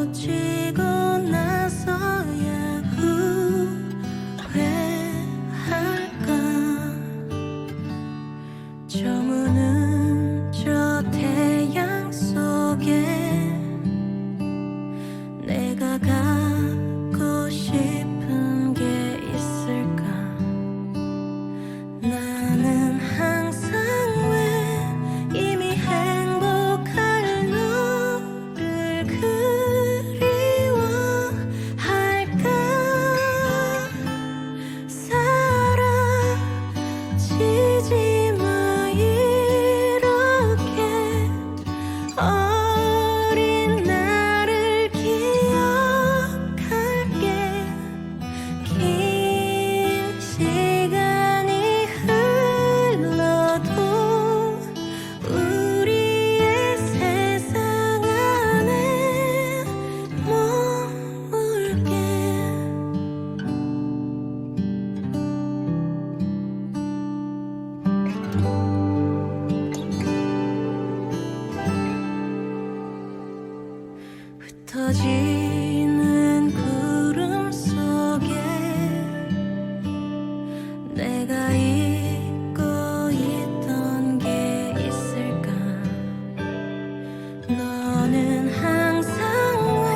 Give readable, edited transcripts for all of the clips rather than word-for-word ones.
놓치고 나서야 후회할까. 저무는 저 태양 속에 내가 갖고 싶은 게 있을까. 나는 항상 왜 이미 행복할 너를 그리워할까. 사라지지 마 이렇게 어린 나를 기억할게. 긴 시간이 흘러도 우리의 세상 안에 머물게. 흩어지는 구름 속에 내가 잊고 있던 게 있을까. 너는 항상 왜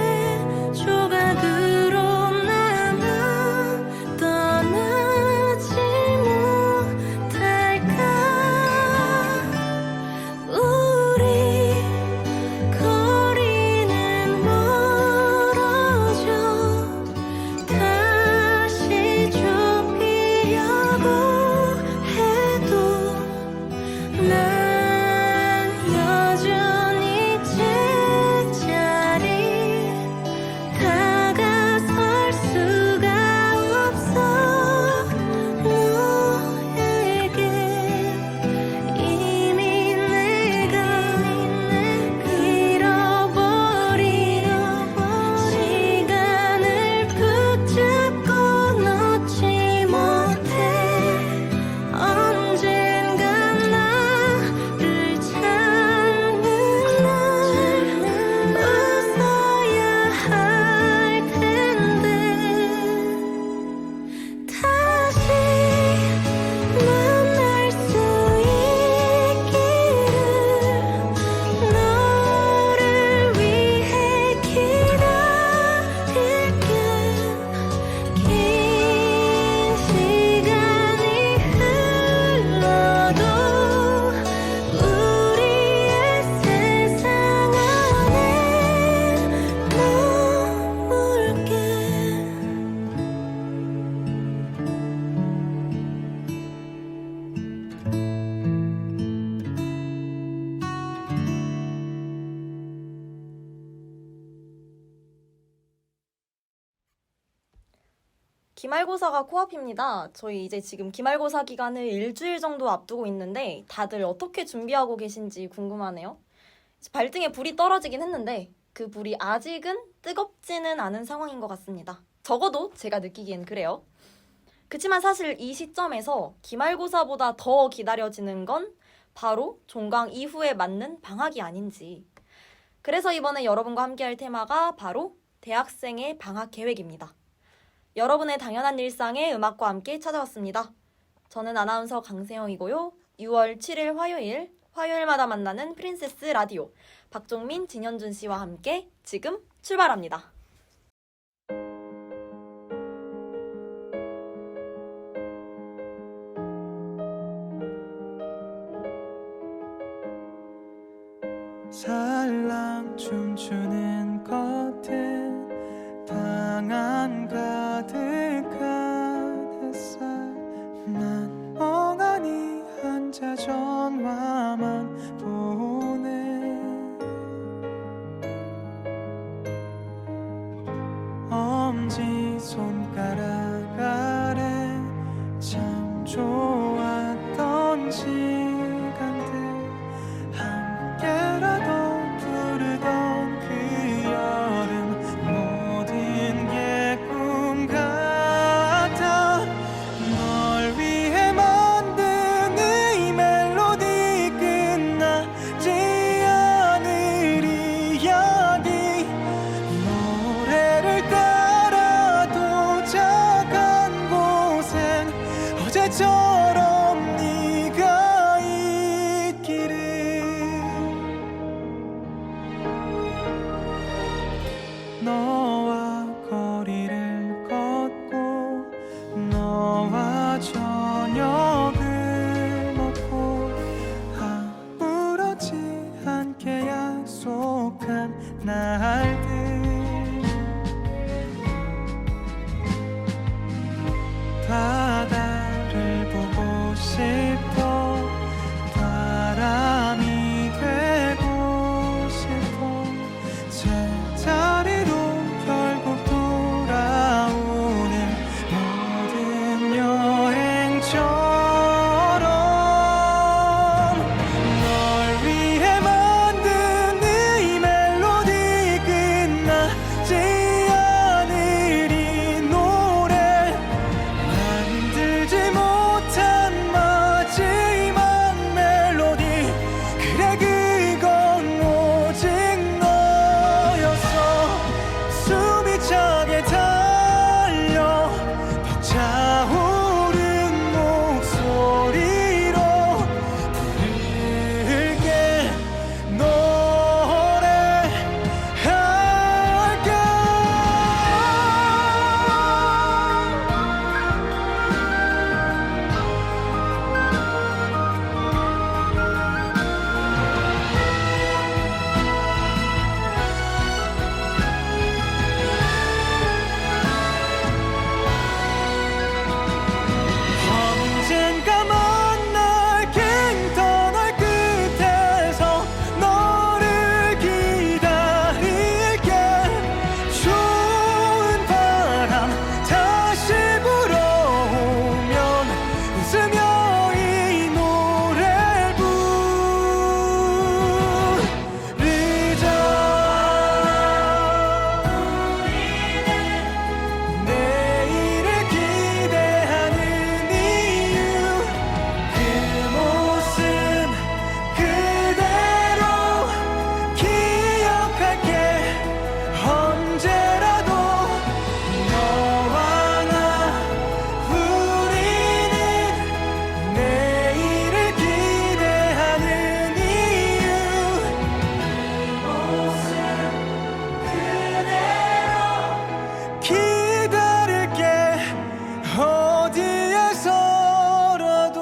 조각으로 남아 떠나지 못할까. 우리 거리는 멀어져 다시 좁히려고 해도 난 여전히 제자리 다가설 수가 없어. 너에게 이미 내가 잃어버린 시간을 붙잡고 놓지 못해. 언젠간 나를 찾는 날 웃어야 할 텐데. 다시 만날 수 있기를 너를 위해 기다릴게. 긴 시간이 흘러도 우리의 세상 안에 머물게. 기말고사가 코앞입니다. 저희 이제 지금 기말고사 기간을 일주일 정도 앞두고 있는데 다들 어떻게 준비하고 계신지 궁금하네요. 발등에 불이 떨어지긴 했는데 그 불이 아직은 뜨겁지는 않은 상황인 것 같습니다. 적어도 제가 느끼기엔 그래요. 그치만 사실 이 시점에서 기말고사보다 더 기다려지는 건 바로 종강 이후에 맞는 방학이 아닌지. 그래서 이번에 여러분과 함께할 테마가 바로 대학생의 방학 계획입니다. 여러분의 당연한 일상에 음악과 함께 찾아왔습니다. 저는 아나운서 강세영이고요. 6월 7일 화요일마다 만나는 프린세스 라디오 박종민, 진현준 씨와 함께 지금 출발합니다. 살랑 춤추는 겉에 방안 가득한 햇살. 난 멍하니 앉아 전화만 보네. 엄지손가락 아래 참 좋았던 시간들. 함께라도 부르던 그 여름. 모든 게 꿈 같아. 널 위해 만든 이 멜로디 끝나지 않을 이야기. 너 너와 거리를 걷고 너와 저녁을 먹고 아무렇지 않게 약속한 날들 바다를 보고 싶어 바람이 되고 싶어 제자리로 결국 돌아오는 모든 여행처럼 널 위해 만든 이 멜로디 끝나지 않을 이 노래 만들지 못한 마지막 멜로디 그래 그건 오직 너였어 숨이 차게 달려 벅차오른 목소리로 부를게 언젠가 만날 긴 터널 끝에서 너를 기다릴게 좋은 바람 다시 불어오면 웃으며 이 노래를 부르자 내일을 기대하는 이유 그 모습 그대로 기억할게 언제라도 너와 나 우리는 내일을 기대하는 이유 그 모습 그대로 기다릴게 어디에서라도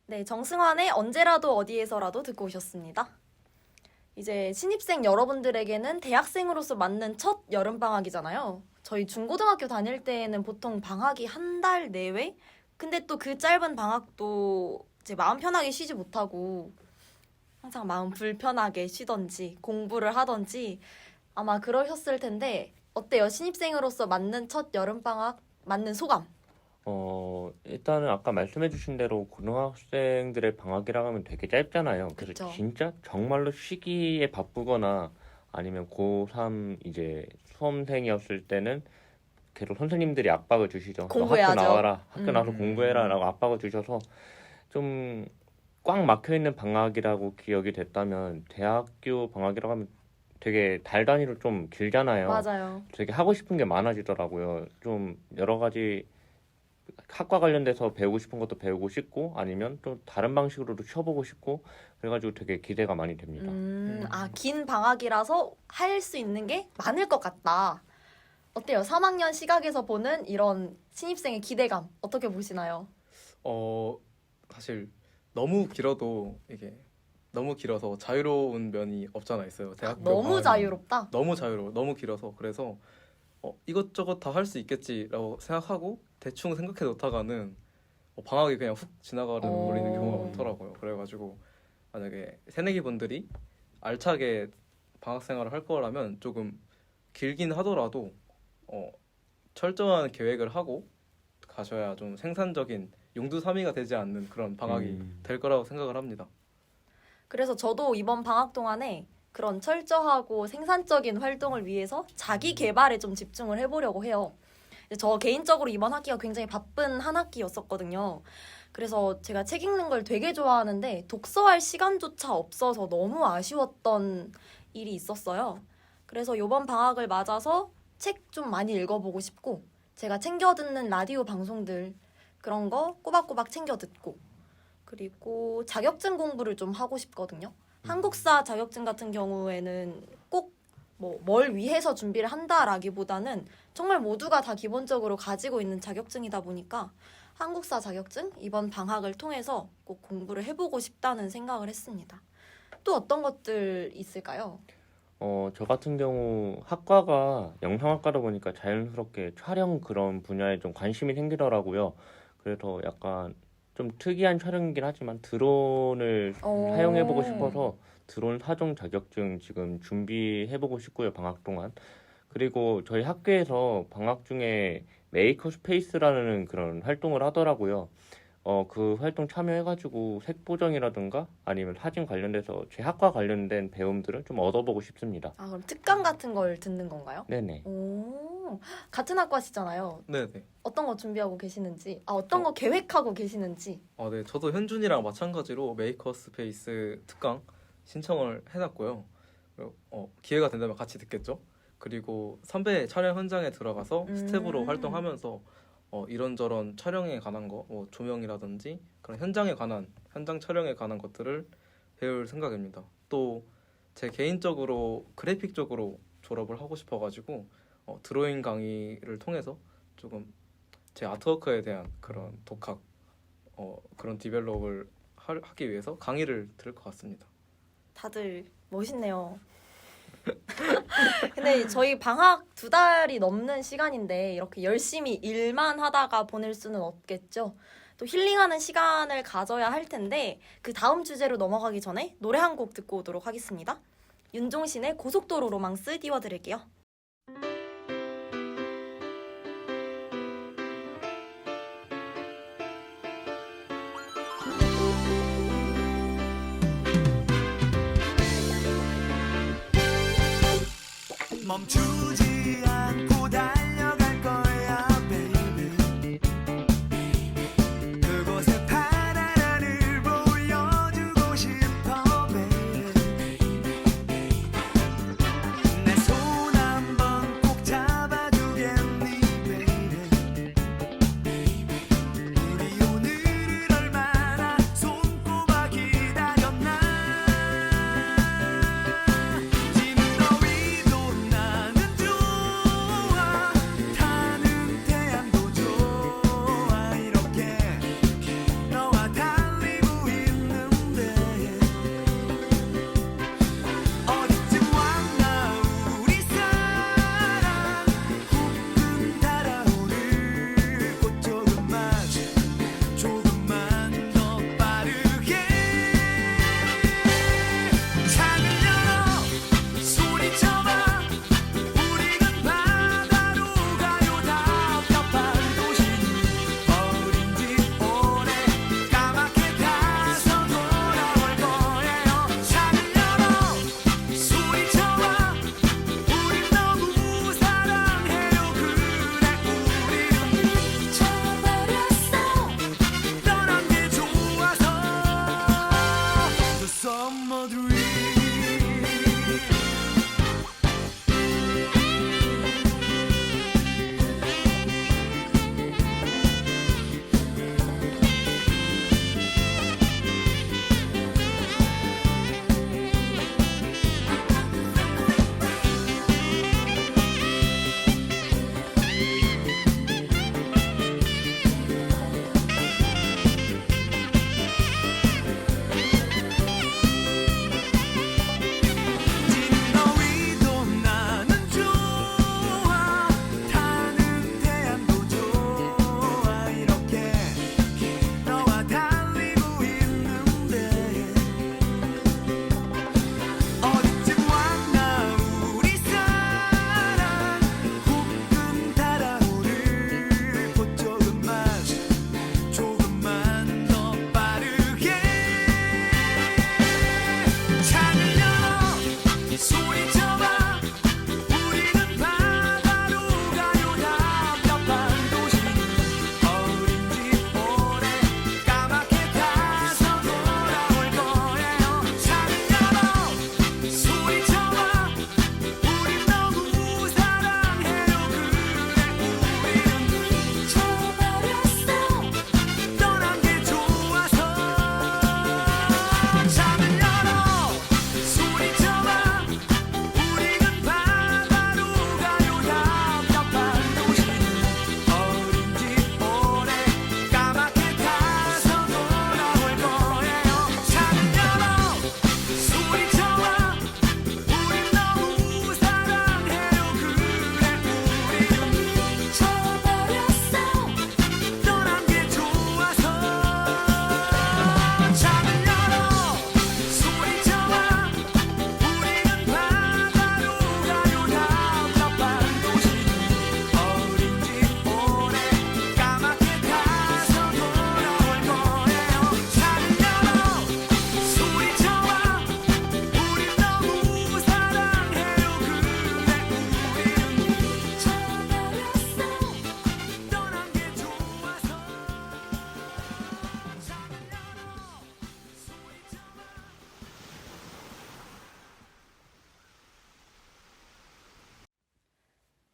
네, 정승환의 언제라도 어디에서라도 듣고 오셨습니다. 이제 신입생 여러분들에게는 대학생으로서 맞는 첫 여름방학이잖아요. 저희 중고등학교 다닐 때에는 보통 방학이 한 달 내외? 근데 또 그 짧은 방학도 이제 마음 편하게 쉬지 못하고 항상 마음 불편하게 쉬던지 공부를 하던지 아마 그러셨을 텐데 어때요? 신입생으로서 맞는 첫 여름방학 맞는 소감? 일단은 아까 말씀해주신 대로 고등학생들의 방학이라고 하면 되게 짧잖아요. 그래서 그쵸. 진짜 정말로 쉬기에 바쁘거나 아니면 고3 이제 수험생이었을 때는 계속 선생님들이 압박을 주시죠. 너 공부해야죠. 학교 나와라, 학교 나와서 음. 공부해라 라고 압박을 주셔서 좀 꽉 막혀있는 방학이라고 기억이 됐다면 대학교 방학이라고 하면 되게 달 단위로 좀 길잖아요. 맞아요. 되게 하고 싶은 게 많아지더라고요. 좀 여러 가지 학과 관련돼서 배우고 싶은 것도 배우고 싶고 아니면 또 다른 방식으로도 쉬어보고 싶고 그래가지고 되게 기대가 많이 됩니다. 긴 방학이라서 할 수 있는 게 많을 것 같다. 어때요? 3학년 시각에서 보는 이런 신입생의 기대감 어떻게 보시나요? 사실 너무 길어도 이게 너무 길어서 자유로운 면이 없잖아 있어요. 대학교 너무 방학은 자유롭다? 너무 자유로워. 너무 길어서 그래서 이것저것 다 할 수 있겠지라고 생각하고 대충 생각해 놓다가는 방학이 그냥 훅 지나가는 경우가 많더라고요. 그래가지고 만약에 새내기 분들이 알차게 방학 생활을 할 거라면 조금 길긴 하더라도 철저한 계획을 하고 가셔야 좀 생산적인 용두사미가 되지 않는 그런 방학이 될 거라고 생각을 합니다. 그래서 저도 이번 방학 동안에 그런 철저하고 생산적인 활동을 위해서 자기 개발에 좀 집중을 해보려고 해요. 저 개인적으로 이번 학기가 굉장히 바쁜 한 학기였었거든요. 그래서 제가 책 읽는 걸 되게 좋아하는데 독서할 시간조차 없어서 너무 아쉬웠던 일이 있었어요. 그래서 이번 방학을 맞아서 책 좀 많이 읽어보고 싶고 제가 챙겨 듣는 라디오 방송들 그런 거 꼬박꼬박 챙겨 듣고 그리고 자격증 공부를 좀 하고 싶거든요. 한국사 자격증 같은 경우에는 꼭 뭘 위해서 준비를 한다라기보다는 정말 모두가 다 기본적으로 가지고 있는 자격증이다 보니까 한국사 자격증 이번 방학을 통해서 꼭 공부를 해보고 싶다는 생각을 했습니다. 또 어떤 것들 있을까요? 저 같은 경우 학과가 영상학과다 보니까 자연스럽게 촬영 그런 분야에 좀 관심이 생기더라고요. 그래서 약간 좀 특이한 촬영이긴 하지만 드론을 사용해보고 싶어서 드론 사종 자격증 지금 준비해보고 싶고요, 방학 동안. 그리고 저희 학교에서 방학 중에 메이커 스페이스라는 그런 활동을 하더라고요. 그 활동 참여해가지고 색보정이라든가 아니면 사진 관련돼서 제 학과 관련된 배움들을 좀 얻어보고 싶습니다. 아, 그럼 특강 같은 걸 듣는 건가요? 네네. 오, 같은 학과시잖아요. 네네. 어떤 거 준비하고 계시는지, 어떤 거 계획하고 계시는지. 네. 저도 현준이랑 마찬가지로 메이커 스페이스 특강 신청을 해놨고요. 그리고, 기회가 된다면 같이 듣겠죠. 그리고 선배 촬영 현장에 들어가서 스텝으로 활동하면서 이런저런 촬영에 관한 거, 조명이라든지 그런 현장 촬영에 관한 것들을 배울 생각입니다. 또 제 개인적으로 그래픽 쪽으로 졸업을 하고 싶어가지고 드로잉 강의를 통해서 조금 제 아트워크에 대한 그런 독학, 그런 디벨롭을 하기 위해서 강의를 들을 것 같습니다. 다들 멋있네요. 근데 저희 방학 2달이 넘는 시간인데 이렇게 열심히 일만 하다가 보낼 수는 없겠죠. 또 힐링하는 시간을 가져야 할 텐데 그 다음 주제로 넘어가기 전에 노래 한 곡 듣고 오도록 하겠습니다. 윤종신의 고속도로 로망스 띄워드릴게요. 멈추지 않고 달려갈 거야 baby 그곳에 파란 하늘 보여주고 싶어 baby 내 손 한번 꼭 잡아주겠니 baby 우리 오늘을 얼마나 손꼽아 기다렸나 진 더위도 나는 좋아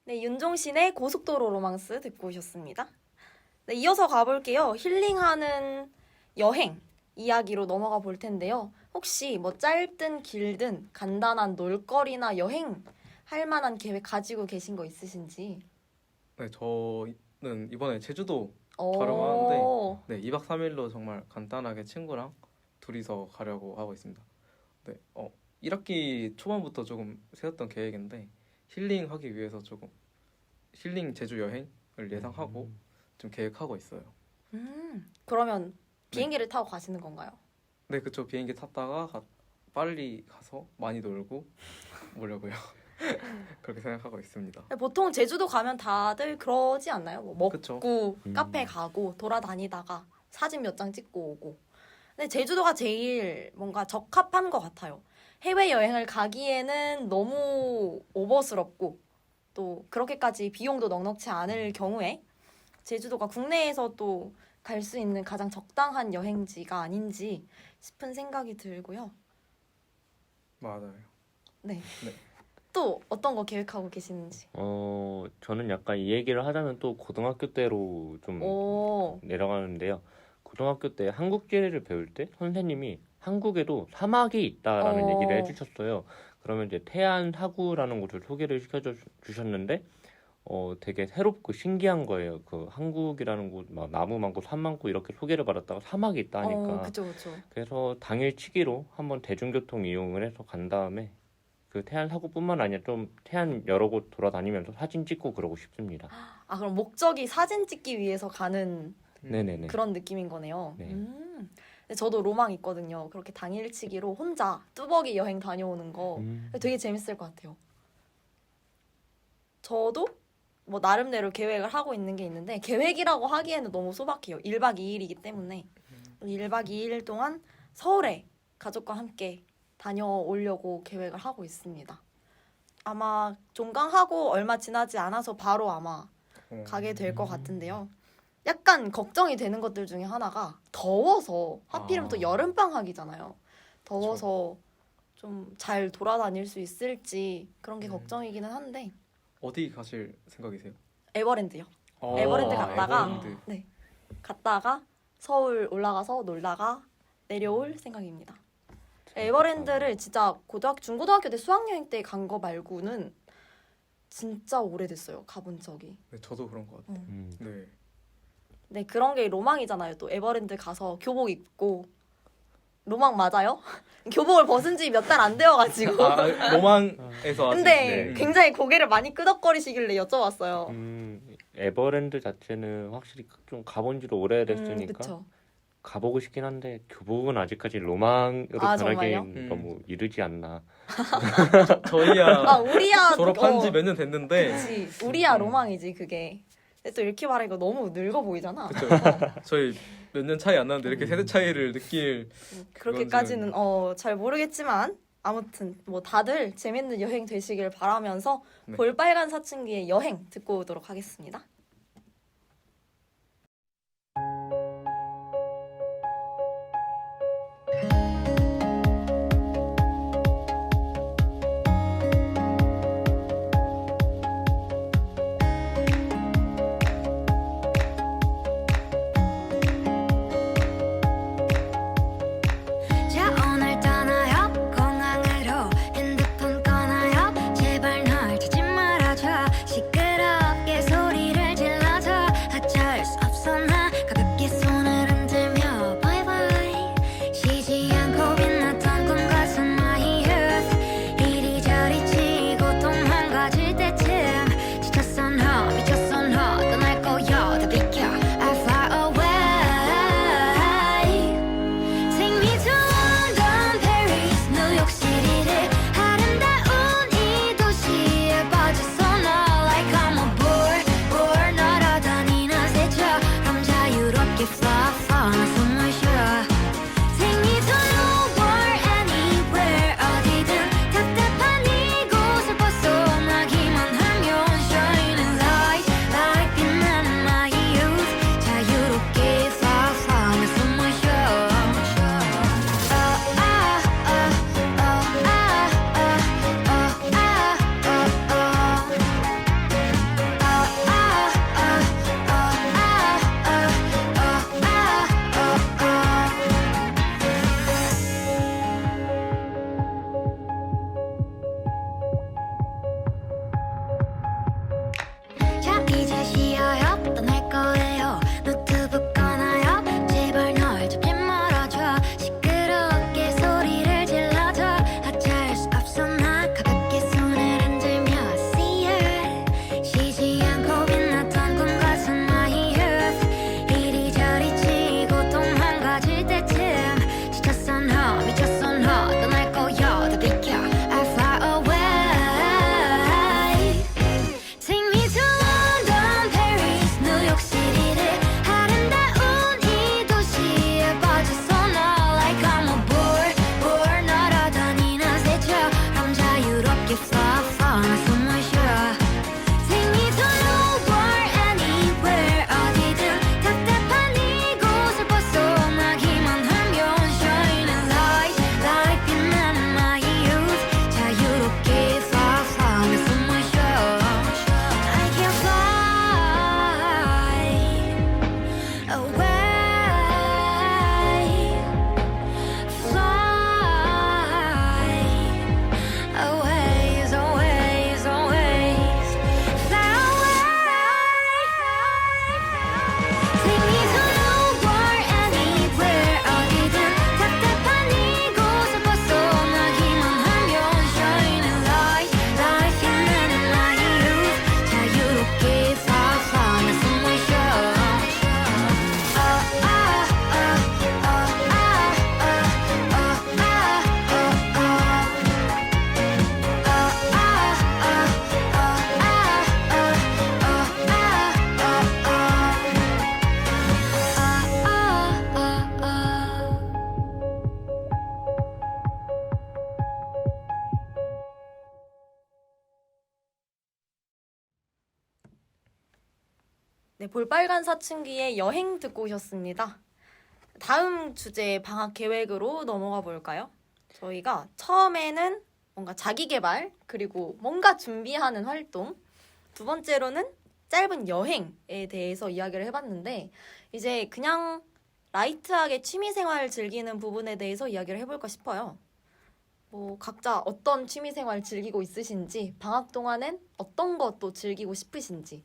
네, 윤종신의 고속도로 로망스 듣고 오셨습니다. 네, 이어서 가볼게요. 힐링하는 여행 이야기로 넘어가 볼 텐데요. 혹시 뭐 짧든 길든 간단한 놀거리나 여행 할 만한 계획 가지고 계신 거 있으신지? 네, 저는 이번에 제주도 오. 가려고 하는데 네, 2박 3일로 정말 간단하게 친구랑 둘이서 가려고 하고 있습니다. 네, 1학기 초반부터 조금 세웠던 계획인데 힐링하기 위해서 조금 힐링 제주 여행을 예상하고 좀 계획하고 있어요. 그러면 비행기를 타고 가시는 건가요? 네, 그쵸. 비행기 tas다가 빨리 가서 많이 놀고 오려고요. 그렇게 생각하고 있습니다. 보통 제주도 가면 다들 그러지 않나요? 뭐 먹고 그쵸. 카페 가고 돌아다니다가 사진 몇 장 찍고 오고. 근데 제주도가 제일 뭔가 적합한 것 같아요. 해외 여행을 가기에는 너무 오버스럽고 또 그렇게까지 비용도 넉넉치 않을 경우에 제주도가 국내에서 또 갈 수 있는 가장 적당한 여행지가 아닌지 싶은 생각이 들고요. 맞아요. 네. 네. 또 어떤 거 계획하고 계시는지. 저는 약간 이 얘기를 하자면 또 고등학교 때로 좀 오. 내려가는데요. 고등학교 때 한국 지리를 배울 때 선생님이 한국에도 사막이 있다라는 얘기를 해주셨어요. 그러면 이제 태안 사구라는 곳을 소개를 시켜주셨는데 되게 새롭고 신기한 거예요. 그 한국이라는 곳, 막 나무 많고 산 많고 이렇게 소개를 받았다가 사막이 있다 하니까. 그쵸, 그쵸. 그래서 당일치기로 한번 대중교통 이용을 해서 간 다음에 그 태안 사구뿐만 아니라 좀 태안 여러 곳 돌아다니면서 사진 찍고 그러고 싶습니다. 아, 그럼 목적이 사진 찍기 위해서 가는 네네네. 그런 느낌인 거네요. 네. 근데 저도 로망 있거든요. 그렇게 당일치기로 혼자 뚜벅이 여행 다녀오는 거 되게 재밌을 것 같아요. 저도 뭐 나름대로 계획을 하고 있는 게 있는데 계획이라고 하기에는 너무 소박해요. 1박 2일이기 때문에 1박 2일 동안 서울에 가족과 함께 다녀오려고 계획을 하고 있습니다. 아마 종강하고 얼마 지나지 않아서 바로 아마 가게 될 것 같은데요. 약간 걱정이 되는 것들 중에 하나가 더워서 하필이면 또 여름방학이잖아요. 더워서 좀 잘 돌아다닐 수 있을지 그런 게 걱정이기는 한데 어디 가실 생각이세요? 에버랜드요. 에버랜드 갔다가 에버랜드. 네, 갔다가 서울 올라가서 놀다가 내려올 생각입니다. 에버랜드를 진짜 중고등학교 때 수학여행 때 간 거 말고는 진짜 오래됐어요. 가본 적이. 네, 저도 그런 것 같아요. 네. 네, 그런 게 로망이잖아요. 또 에버랜드 가서 교복 입고 로망 맞아요? 교복을 벗은 지 몇 달 안 되어가지고. 로망에서 아직 근데 네. 굉장히 고개를 많이 끄덕거리시길래 여쭤봤어요. 에버랜드 자체는 확실히 좀 가본 지도 오래됐으니까 그쵸. 가보고 싶긴 한데 교복은 아직까지 로망으로 아, 변하기엔 정말요? 너무 이르지 않나. 저희야 우리야 졸업한 지 몇 년 됐는데 그치. 우리야 로망이지 그게. 근데 또 이렇게 말하니까 너무 늙어 보이잖아. 그쵸. 저희 몇 년 차이 안 나는데 이렇게 세대 차이를 느낄 그렇게까지는 잘 모르겠지만 아무튼 뭐 다들 재밌는 여행 되시길 바라면서 네. 볼빨간 사춘기의 여행 듣고 오도록 하겠습니다. 자 오늘 떠나요 공항으로 핸드폰 꺼나요 제발 널 찾지 말아줘 시끄럽게 소리를 네, 볼빨간 사춘기의 여행 듣고 오셨습니다. 다음 주제 방학 계획으로 넘어가 볼까요? 저희가 처음에는 뭔가 자기 개발, 그리고 뭔가 준비하는 활동, 두 번째로는 짧은 여행에 대해서 이야기를 해봤는데, 이제 그냥 라이트하게 취미생활 즐기는 부분에 대해서 이야기를 해볼까 싶어요. 뭐 각자 어떤 취미생활 즐기고 있으신지, 방학 동안엔 어떤 것도 즐기고 싶으신지.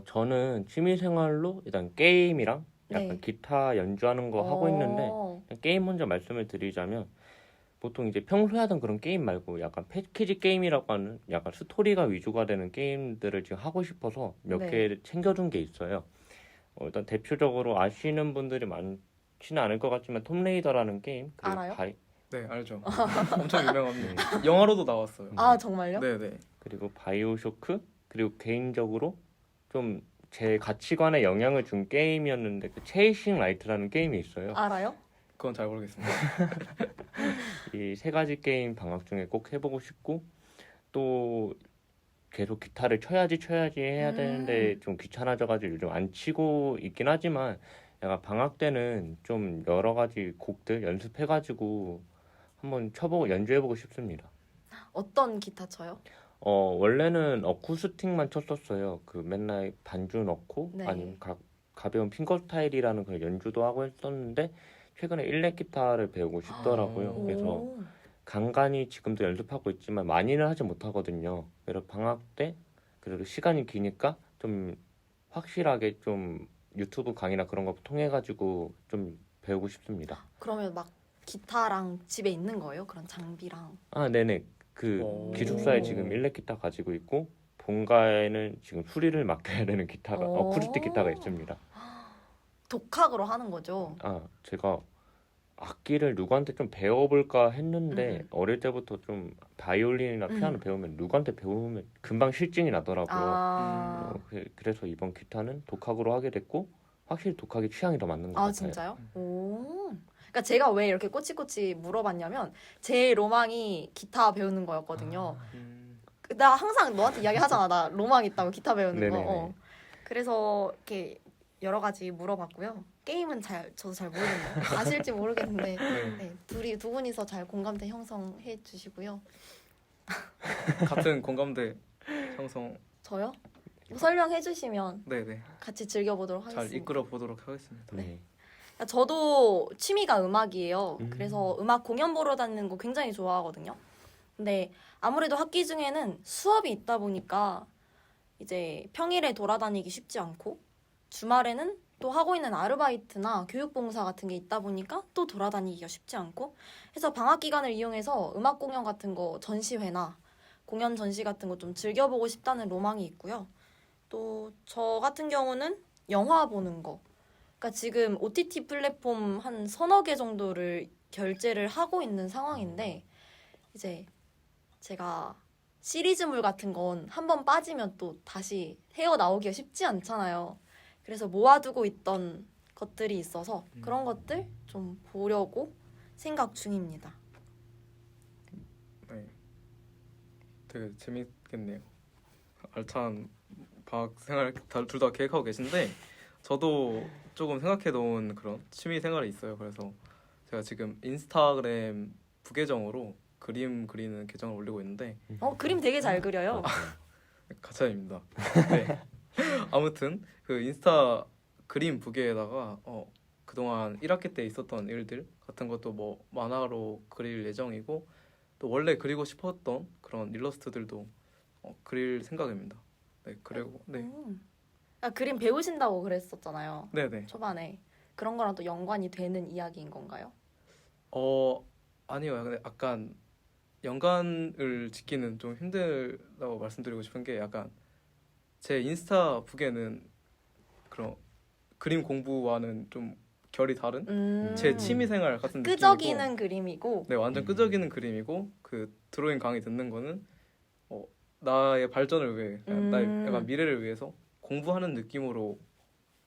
저는 취미생활로 일단 게임이랑 약간 네. 기타 연주하는 거 하고 있는데, 어, 게임 먼저 말씀을 드리자면 보통 이제 평소에 하던 그런 게임 말고 약간 패키지 게임이라고 하는 약간 스토리가 위주가 되는 게임들을 지금 하고 싶어서 몇 네. 개 챙겨둔 게 있어요. 일단 대표적으로 아시는 분들이 많지는 않을 것 같지만 톰레이더라는 게임, 그리고 알아요? 네, 알죠. 엄청 유명합니다. 영화로도 나왔어요. 아, 정말요? 네네. 그리고 바이오쇼크, 그리고 개인적으로 좀 제 가치관에 영향을 준 게임이었는데 그 체이싱 라이트라는 게임이 있어요. 알아요? 그건 잘 모르겠습니다. 이 세 가지 게임 방학 중에 꼭 해보고 싶고, 또 계속 기타를 쳐야지 해야 되는데 좀 귀찮아져가지고 요즘 안 치고 있긴 하지만, 약간 방학 때는 좀 여러 가지 곡들 연습해가지고 한번 쳐보고 연주해보고 싶습니다. 어떤 기타 쳐요? 원래는 어쿠스틱만 쳤었어요. 그 맨날 반주 넣고 네. 아니면 가벼운 핑거스타일이라는 그런 연주도 하고 했었는데, 최근에 일렉 기타를 배우고 싶더라고요. 오. 그래서 오, 간간히 지금도 연습하고 있지만 많이는 하지 못하거든요. 그래서 방학 때 그래도 시간이 기니까 좀 확실하게 좀 유튜브 강의나 그런 거 통해 가지고 좀 배우고 싶습니다. 그러면 막 기타랑 집에 있는 거예요? 그런 장비랑. 아, 네네. 그 오. 기숙사에 지금 일렉 기타 가지고 있고, 본가에는 지금 수리를 맡겨야 되는 기타가 오. 어쿠스틱 기타가 있습니다. 독학으로 하는 거죠? 아, 제가 악기를 누구한테 좀 배워볼까 했는데 어릴 때부터 좀 바이올린이나 피아노 배우면 누구한테 배우면 금방 실증이 나더라고요. 아, 그래서 이번 기타는 독학으로 하게 됐고, 확실히 독학이 취향이 더 맞는 것 아 같아요. 진짜요? 오. 그러니까 제가 왜 이렇게 꼬치꼬치 물어봤냐면 제 로망이 기타 배우는 거였거든요. 나 항상 너한테 이야기 하잖아. 나 로망 있다고 기타 배우는 거. 네네네. 그래서 이렇게 여러 가지 물어봤고요. 게임은 저도 잘 모르겠네요. 아실지 모르겠는데 네. 네, 두 분이서 잘 공감대 형성해 주시고요. 같은 공감대 형성. 저요? 뭐 설명해 주시면 네네. 같이 즐겨보도록 잘 하겠습니다. 이끌어 보도록 하겠습니다. 네. 저도 취미가 음악이에요. 음. 그래서 음악 공연 보러 다니는 거 굉장히 좋아하거든요. 근데 아무래도 학기 중에는 수업이 있다 보니까 이제 평일에 돌아다니기 쉽지 않고, 주말에는 또 하고 있는 아르바이트나 교육봉사 같은 게 있다 보니까 또 돌아다니기가 쉽지 않고 해서 방학 기간을 이용해서 음악 공연 같은 거 전시회나 공연 전시 같은 거 좀 즐겨보고 싶다는 로망이 있고요. 또 저 같은 경우는 영화 보는 거. 그러니까 지금 OTT 플랫폼 한 서너 개 정도를 결제를 하고 있는 상황인데, 이제 제가 시리즈물 같은 건 한 번 빠지면 또 다시 헤어나오기가 쉽지 않잖아요. 그래서 모아두고 있던 것들이 있어서 그런 것들 좀 보려고 생각 중입니다. 네. 되게 재밌겠네요. 알찬 방학 생활 둘 다 계획하고 계신데, 저도 조금 생각해 놓은 그런 취미 생활이 있어요. 그래서 제가 지금 인스타그램 부계정으로 그림 그리는 계정을 올리고 있는데, 그림 되게 잘 그려요. 가차입니다. 네. 아무튼 그 인스타 그림 부계에다가 그동안 1학기 때 있었던 일들 같은 것도 뭐 만화로 그릴 예정이고, 또 원래 그리고 싶었던 그런 일러스트들도 그릴 생각입니다. 네, 그리고 네, 그림 배우신다고 그랬었잖아요. 네네. 초반에. 그런 거랑 또 연관이 되는 이야기인 건가요? 아니요. 근데 약간 연관을 짓기는 좀 힘들다고 말씀드리고 싶은 게, 약간 제 인스타 부계는 그런 그림 공부와는 좀 결이 다른 제 취미 생활 같은 느낌이고, 끄적이는 그림이고. 네, 완전 끄적이는 그림이고, 그 드로잉 강의 듣는 거는 나의 발전을 위해, 나의 약간 미래를 위해서 공부하는 느낌으로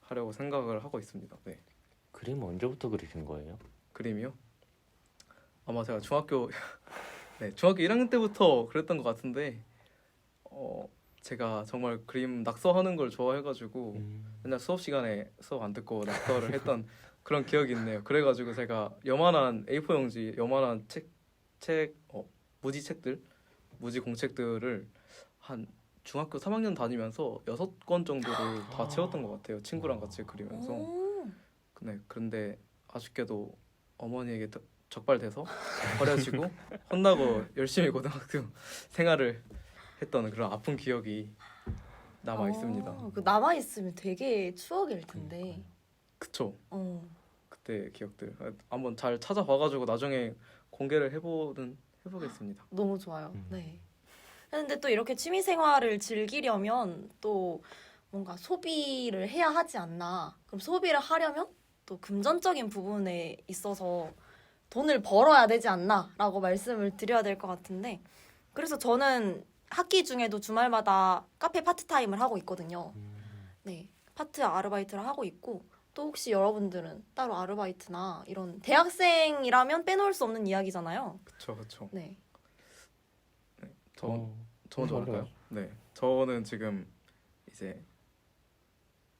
하려고 생각을 하고 있습니다. 네. 그림 언제부터 그리신 거예요? 그림이요? 아마 제가 중학교 1학년 때부터 그랬던 것 같은데, 제가 정말 그림 낙서하는 걸 좋아해가지고 맨날 수업 시간에 수업 안 듣고 낙서를 했던 그런 기억이 있네요. 그래가지고 제가 요만한 A4 용지, 요만한 무지 책들, 무지 공책들을 한 중학교 3학년 다니면서 6권 정도를 다 채웠던 것 같아요. 친구랑 같이 그리면서. 오. 네, 그런데 아쉽게도 어머니에게 적발돼서 버려지고 혼나고 열심히 고등학교 생활을 했던 그런 아픈 기억이 남아 있습니다. 그 남아 있으면 되게 추억일 텐데. 그쵸? 어. 그때 기억들 한번 잘 찾아봐가지고 나중에 공개를 해보겠습니다. 너무 좋아요. 네. 근데 또 이렇게 취미 생활을 즐기려면 또 뭔가 소비를 해야 하지 않나. 그럼 소비를 하려면 또 금전적인 부분에 있어서 돈을 벌어야 되지 않나라고 말씀을 드려야 될 것 같은데, 그래서 저는 학기 중에도 주말마다 카페 파트타임을 하고 있거든요. 네, 파트 아르바이트를 하고 있고, 또 혹시 여러분들은 따로 아르바이트나 이런 대학생이라면 빼놓을 수 없는 이야기잖아요. 그쵸. 네. 저 먼저 할까요? 네, 저는 지금 이제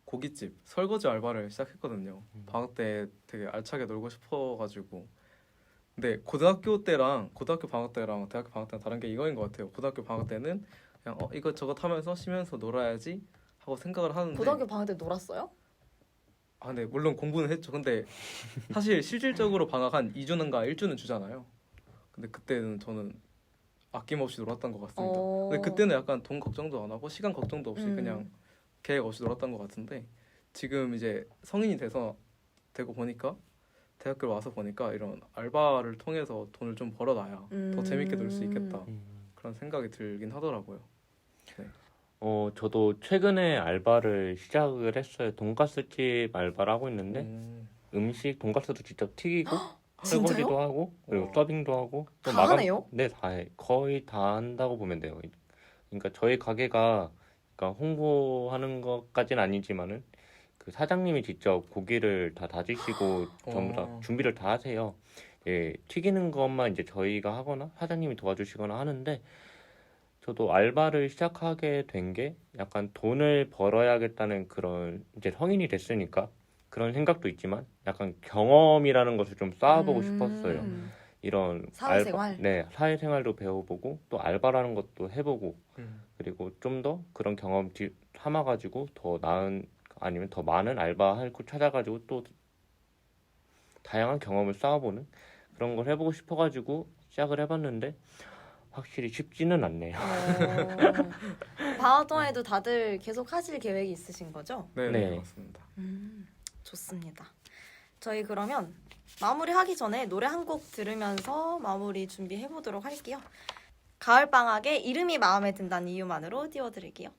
고깃집 설거지 알바를 시작했거든요. 방학 때 되게 알차게 놀고 싶어가지고. 근데 고등학교 방학 때랑 대학교 방학 때랑 다른 게 이거인 것 같아요. 고등학교 방학 때는 그냥 이것저것 하면서 쉬면서 놀아야지 하고 생각을 하는데, 고등학교 방학 때 놀았어요? 네, 물론 공부는 했죠. 근데 사실 실질적으로 방학 한 2주는가 1주는 주잖아요. 근데 그때는 저는 아낌없이 놀았던 것 같습니다. 근데 그때는 약간 돈 걱정도 안 하고 시간 걱정도 없이 그냥 계획 없이 놀았던 것 같은데, 지금 이제 성인이 되고 보니까, 대학교 와서 보니까 이런 알바를 통해서 돈을 좀 벌어놔야 더 재밌게 놀 수 있겠다, 그런 생각이 들긴 하더라고요. 네. 저도 최근에 알바를 시작을 했어요. 돈가스집 알바를 하고 있는데 돈가스도 직접 튀기고 설거지도 하고 그리고 서빙도 하고 또 다 하네요? 네, 다 해. 거의 다 한다고 보면 돼요. 그러니까 저희 가게가 그러니까 홍보하는 것까지는 아니지만은 그 사장님이 직접 고기를 다 다지시고 전부 다 준비를 다 하세요. 예, 튀기는 것만 이제 저희가 하거나 사장님이 도와주시거나 하는데, 저도 알바를 시작하게 된 게 약간 돈을 벌어야겠다는 그런, 이제 성인이 됐으니까 그런 생각도 있지만 약간 경험이라는 것을 좀 쌓아보고 싶었어요. 이런 사회생활? 네, 사회생활도 배워보고 또 알바라는 것도 해보고 그리고 좀 더 그런 경험 삼아가지고 더 나은 아니면 더 많은 알바 곳 찾아가지고 또 다양한 경험을 쌓아보는 그런 걸 해보고 싶어가지고 시작을 해봤는데 확실히 쉽지는 않네요. 방학 동안에도 다들 계속 하실 계획이 있으신 거죠? 네, 맞습니다. 좋습니다. 저희 그러면 마무리하기 전에 노래 한 곡 들으면서 마무리 준비해보도록 할게요. 가을방학의 이름이 마음에 든다는 이유만으로 띄워드릴게요.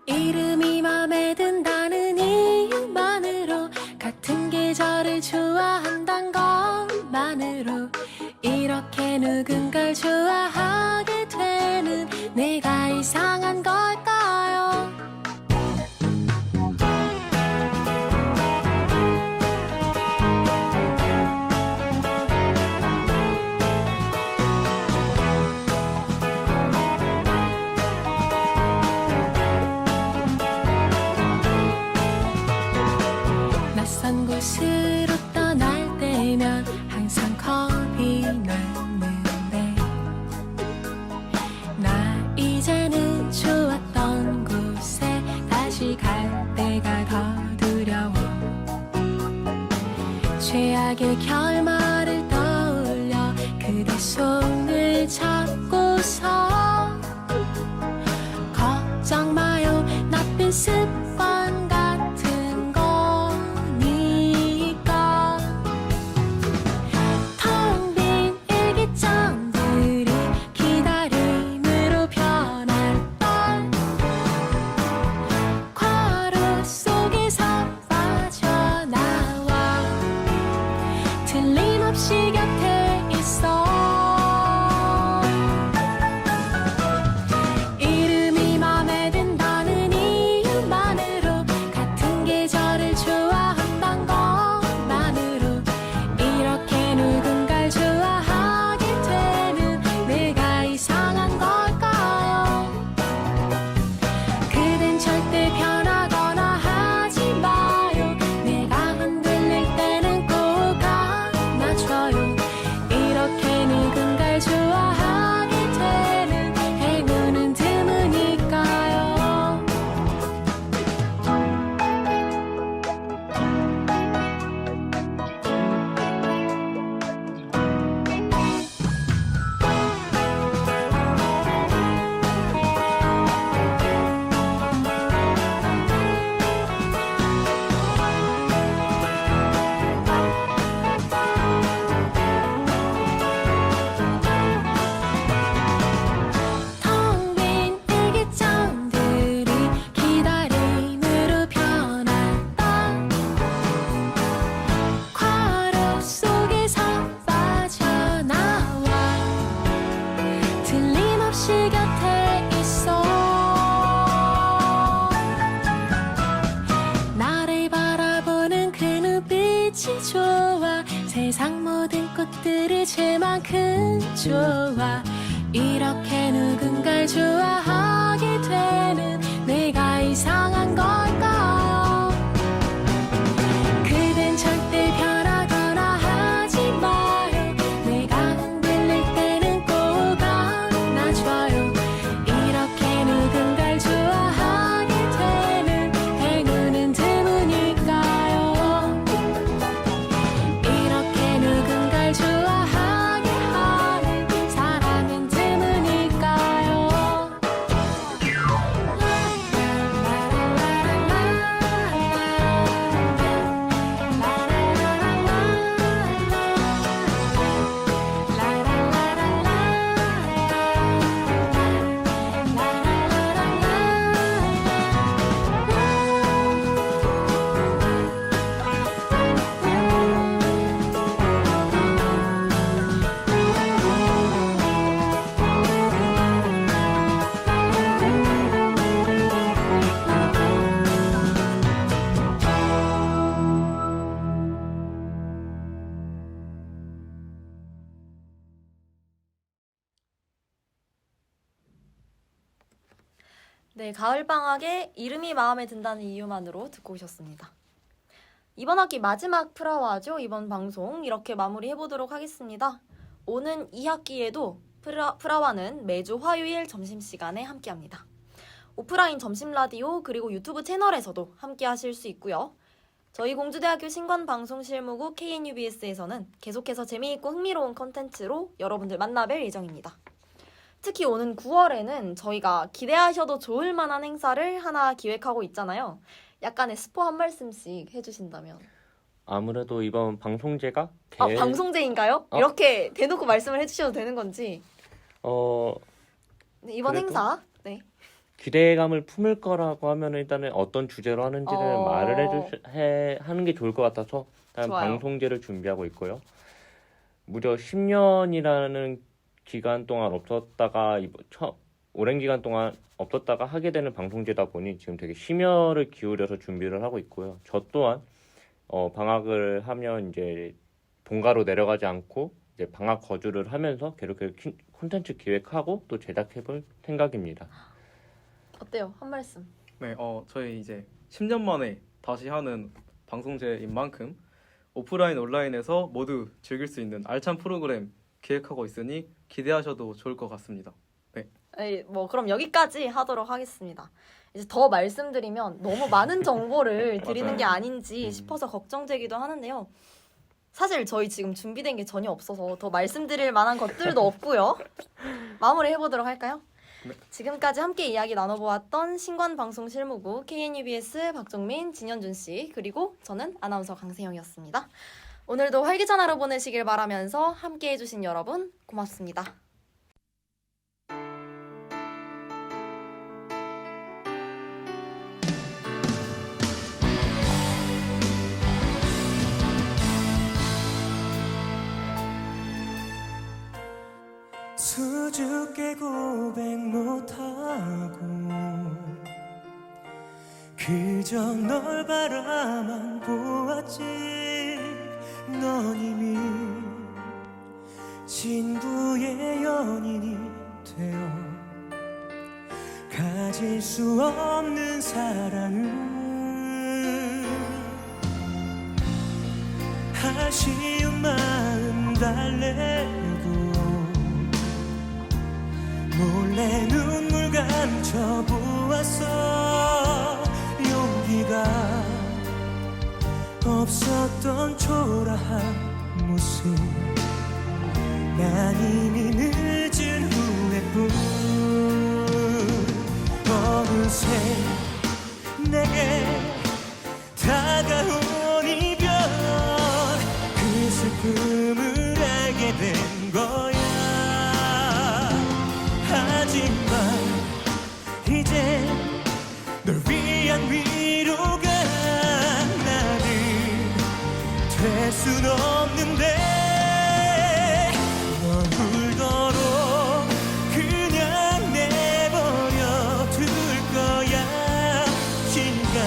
이름이 맘에 든다는 이유만으로, 같은 계절을 좋아한단 것만으로 이렇게 누군가를 좋아하게 되는 내가 이상한 걸까요? 낯선 곳으로 떠날 때면 항상 겁이 나는데, 나 이제는 좋았던 곳에 다시 갈 때가 더 두려워. 최악의 결말을 떠올려 그대 손을 잡고서, 걱정 마요, 나쁜 습관 같은 거니까. 텅 빈 일기장들이 기다림으로 변할 걸, 과로 속에서 빠져나와 들러 꽃들이 제만큼 좋아 이렇게 누군가를 좋아하게 되는 내가 이상한 걸까요? 그댄 절대 변하거나 하지 마요. 내가 흔들릴 때는 꼭 안아줘요. 이렇게 누군가를 좋아하게 되는 행운은 드무니까요. 이렇게 누군가를 좋아하게 하는 사람은 드무니까요. 네, 가을방학에 이름이 마음에 든다는 이유만으로 듣고 오셨습니다. 이번 학기 마지막 프라와죠. 이번 방송 이렇게 마무리해보도록 하겠습니다. 오는 2학기에도 프라와는 매주 화요일 점심시간에 함께합니다. 오프라인 점심 라디오 그리고 유튜브 채널에서도 함께 하실 수 있고요. 저희 공주대학교 신관방송실무국 KNUBS에서는 계속해서 재미있고 흥미로운 컨텐츠로 여러분들 만나뵐 예정입니다. 특히 오는 9월에는 저희가 기대하셔도 좋을 만한 행사를 하나 기획하고 있잖아요. 약간의 스포 한 말씀씩 해주신다면. 아무래도 이번 방송제가 방송제인가요? 이렇게 대놓고 말씀을 해주셔도 되는 건지. 네, 이번 그래도? 행사. 네. 기대감을 품을 거라고 하면 일단은 어떤 주제로 하는지를 말을 하는 게 좋을 것 같아서 일단 좋아요. 방송제를 준비하고 있고요. 무려 10년이라는 기간 동안 없었다가 오랜 기간 동안 없었다가 하게 되는 방송제다 보니 지금 되게 심혈을 기울여서 준비를 하고 있고요. 저 또한 방학을 하면 이제 본가로 내려가지 않고 이제 방학 거주를 하면서 계속 콘텐츠 기획하고 또 제작해볼 생각입니다. 어때요? 한 말씀. 네, 저희 이제 10년 만에 다시 하는 방송제인 만큼 오프라인 온라인에서 모두 즐길 수 있는 알찬 프로그램 기획하고 있으니 기대하셔도 좋을 것 같습니다. 네. 에이, 그럼 여기까지 하도록 하겠습니다. 이제 더 말씀드리면 너무 많은 정보를 드리는 맞아요. 게 아닌지 싶어서 걱정되기도 하는데요. 사실 저희 지금 준비된 게 전혀 없어서 더 말씀드릴 만한 것들도 없고요. 마무리 해보도록 할까요? 네. 지금까지 함께 이야기 나눠보았던 신관방송실무국 KNUBS 박정민, 진현준 씨 그리고 저는 아나운서 강세영이었습니다. 오늘도 활기찬 하루 보내시길 바라면서 함께 해주신 여러분 고맙습니다. 수줍게 고백 못하고 그저 널 바라만 보았지. 넌 이미 진부의 연인이 되어 가질 수 없는 사랑을 아쉬운 마음 달래고 몰래 눈물 감춰 보았어. 용기가 없었던 초라한 모습 난 이미 늦은 후회뿐. 어느새 내게 다가온 이별 그 슬픔을 알게 된 거야. 하지만 이제 널 위한 위로가 나는 될 순 없는데 널 울도록 그냥 내버려 둘 거야. 시간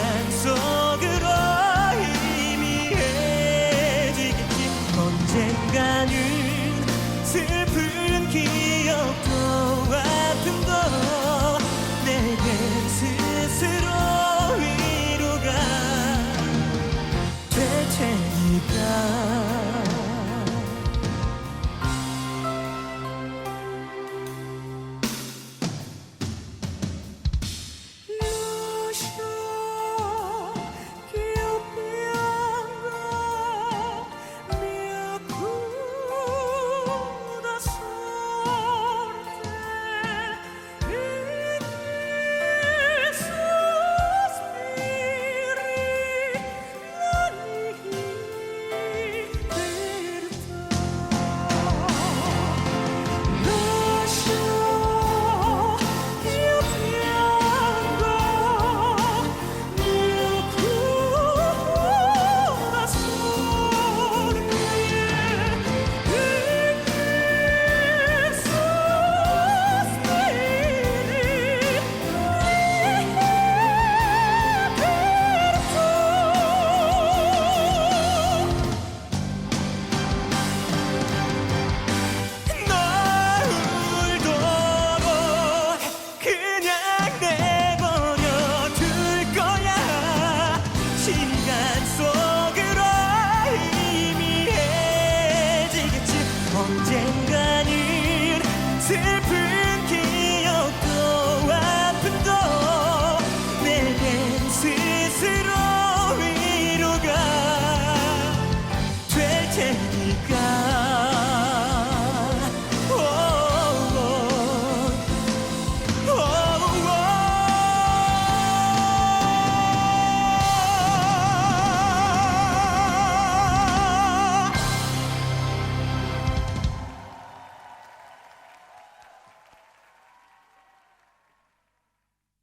언젠가는 슬픈 기억